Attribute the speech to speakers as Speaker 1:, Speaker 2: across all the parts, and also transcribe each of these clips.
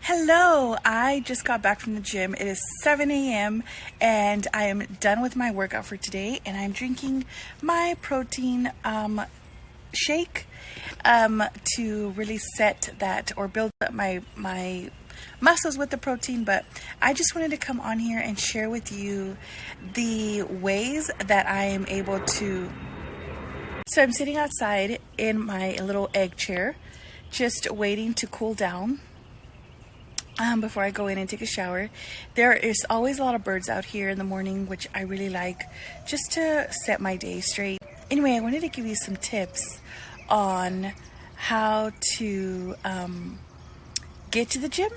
Speaker 1: Hello, I just got back from the gym. It is 7 a.m. and I am done with my workout for today, and I'm drinking my protein shake to really set that or build up my muscles with the protein. But I just wanted to come on here and share with you the ways that I am able to. So I'm sitting outside in my little egg chair, just waiting to cool down before I go in and take a shower. There is always a lot of birds out here in the morning, which I really like, just to set my day straight. Anyway, I wanted to give you some tips on how to get to the gym.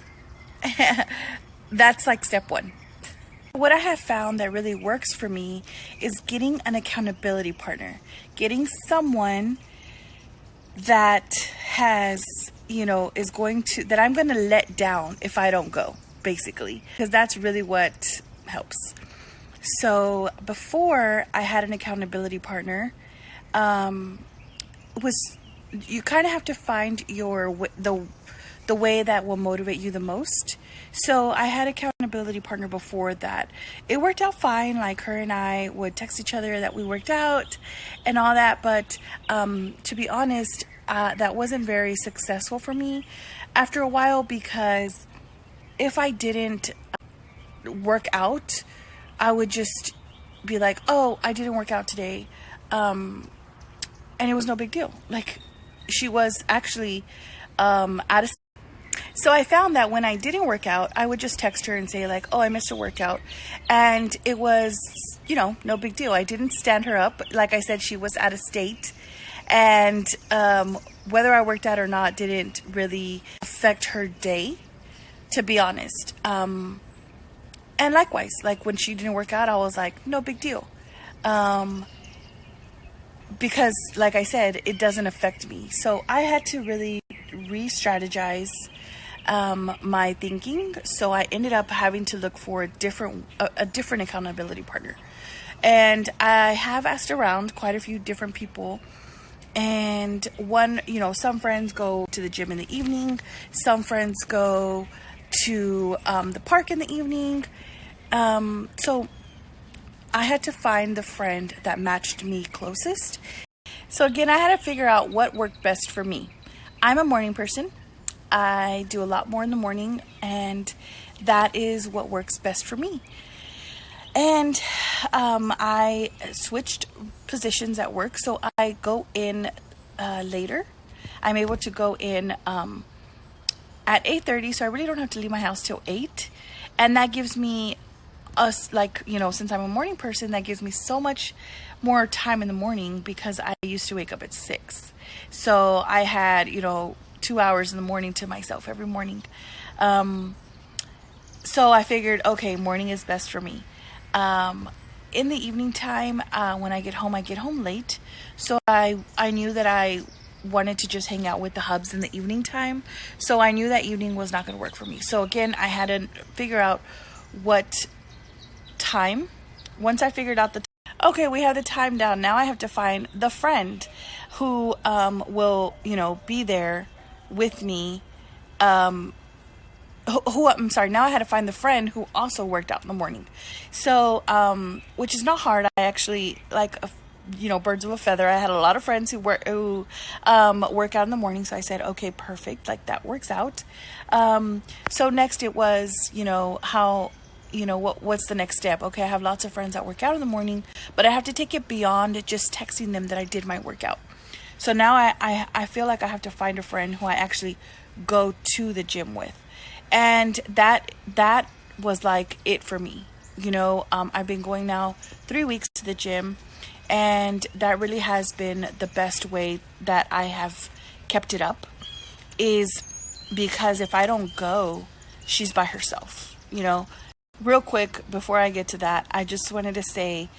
Speaker 1: That's like step one. What I have found that really works for me is getting an accountability partner, getting someone that has, is going to, that I'm going to let down if I don't go, basically, because that's really what helps. So before I had an accountability partner, was you kind of have to find the way that will motivate you the most. So I had an accountability partner before that. It worked out fine. Like, her and I would text each other that we worked out and all that. But to be honest, that wasn't very successful for me after a while, because if I didn't work out, I would just be like, oh, I didn't work out today. And it was no big deal. Like, she was actually out of. So I found that when I didn't work out, I would just text her and say like, oh, I missed a workout. And it was, no big deal. I didn't stand her up. Like I said, she was out of state. And whether I worked out or not didn't really affect her day, to be honest. And likewise, like when she didn't work out, I was like, no big deal. Because like I said, it doesn't affect me. So I had to really re-strategize my thinking. So I ended up having to look for a different accountability partner. And I have asked around quite a few different people. And some friends go to the gym in the evening. Some friends go to the park in the evening. So I had to find the friend that matched me closest. So again, I had to figure out what worked best for me. I'm a morning person. I do a lot more in the morning, and that is what works best for me. And I switched positions at work, so I go in later. I'm able to go in at 8:30, so I really don't have to leave my house till 8. And that gives me since I'm a morning person, that gives me so much more time in the morning, because I used to wake up at 6. So I had, 2 hours in the morning to myself every morning. So I figured, okay, morning is best for me. In the evening time, when I get home late. So I knew that I wanted to just hang out with the hubs in the evening time. So I knew that evening was not going to work for me. So again, I had to figure out what time. Once I figured out okay, we have the time down. Now I have to find the friend who will, be there with me. I'm sorry. Now I had to find the friend who also worked out in the morning. So, which is not hard. I actually birds of a feather. I had a lot of friends who work out in the morning. So I said, okay, perfect. Like, that works out. So next it was, what's the next step? Okay, I have lots of friends that work out in the morning, but I have to take it beyond just texting them that I did my workout. So now I feel like I have to find a friend who I actually go to the gym with. And that was like it for me. I've been going now 3 weeks to the gym, and that really has been the best way that I have kept it up, is because if I don't go, she's by herself, Real quick, before I get to that, I just wanted to say,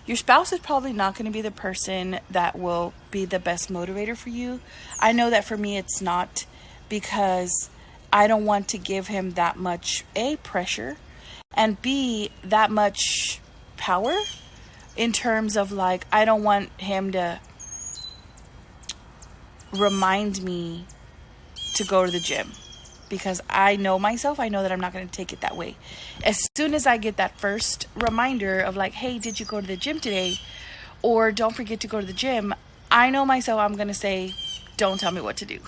Speaker 1: your spouse is probably not going to be the person that will be the best motivator for you. I know that for me it's not, because I don't want to give him that much A, pressure, and B, that much power, in terms of like, I don't want him to remind me to go to the gym. because I know myself. I know that I'm not going to take it that way. As soon as I get that first reminder of like, hey, did you go to the gym today? Or don't forget to go to the gym. I know myself, I'm going to say, don't tell me what to do.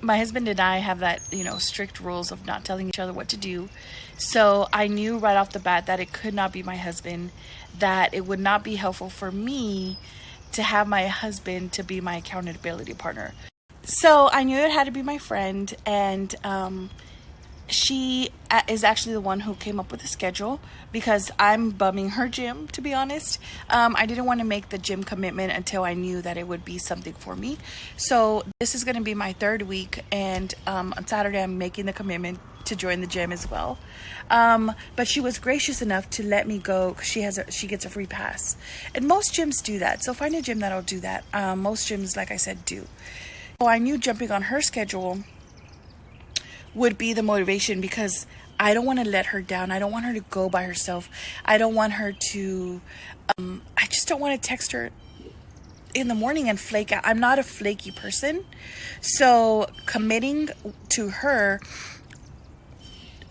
Speaker 1: My husband and I have that, strict rules of not telling each other what to do. So I knew right off the bat that it could not be my husband, that it would not be helpful for me to have my husband to be my accountability partner. So I knew it had to be my friend, and she is actually the one who came up with the schedule because I'm bumming her gym, to be honest. I didn't want to make the gym commitment until I knew that it would be something for me. So this is going to be my third week, and on Saturday I'm making the commitment to join the gym as well. But she was gracious enough to let me go because she gets a free pass, and most gyms do that. So find a gym that'll do that. Most gyms, like I said, do. So I knew jumping on her schedule would be the motivation because I don't want to let her down. I don't want her to go by herself. I don't want her to, I just don't want to text her in the morning and flake out. I'm not a flaky person. So committing to her,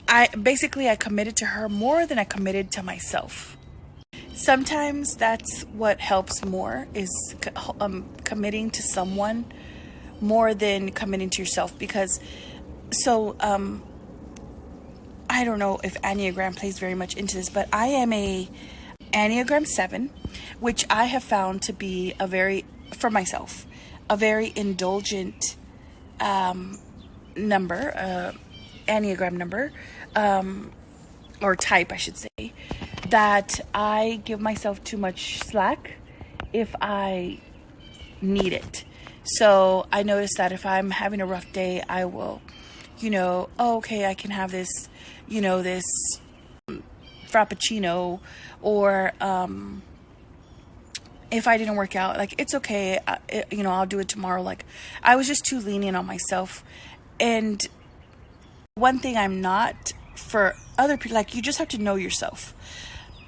Speaker 1: I committed to her more than I committed to myself. Sometimes that's what helps more is committing to someone more than committing to yourself because I don't know if Aneagram plays very much into this, but I am a Aneagram 7, which I have found to be for myself, a very indulgent number, Aneagram number, or type, I should say, that I give myself too much slack if I need it. So I notice that if I'm having a rough day, I will, okay, I can have this, this frappuccino, or if I didn't work out, like, it's okay, I'll do it tomorrow. Like, I was just too lenient on myself. And one thing I'm not for other people, like, you just have to know yourself.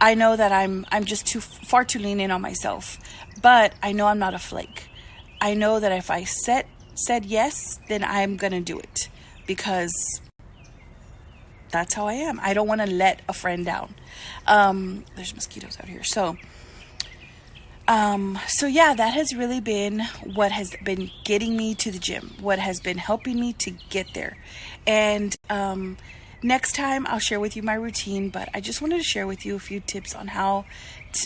Speaker 1: I know that I'm just far too lenient on myself, but I know I'm not a flake. I know that if I said yes, then I'm going to do it because that's how I am. I don't want to let a friend down. There's mosquitoes out here. So yeah, that has really been what has been getting me to the gym, what has been helping me to get there. And next time I'll share with you my routine, but I just wanted to share with you a few tips on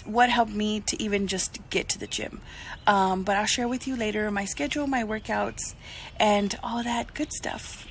Speaker 1: what helped me to even just get to the gym. But I'll share with you later my schedule, my workouts, and all that good stuff.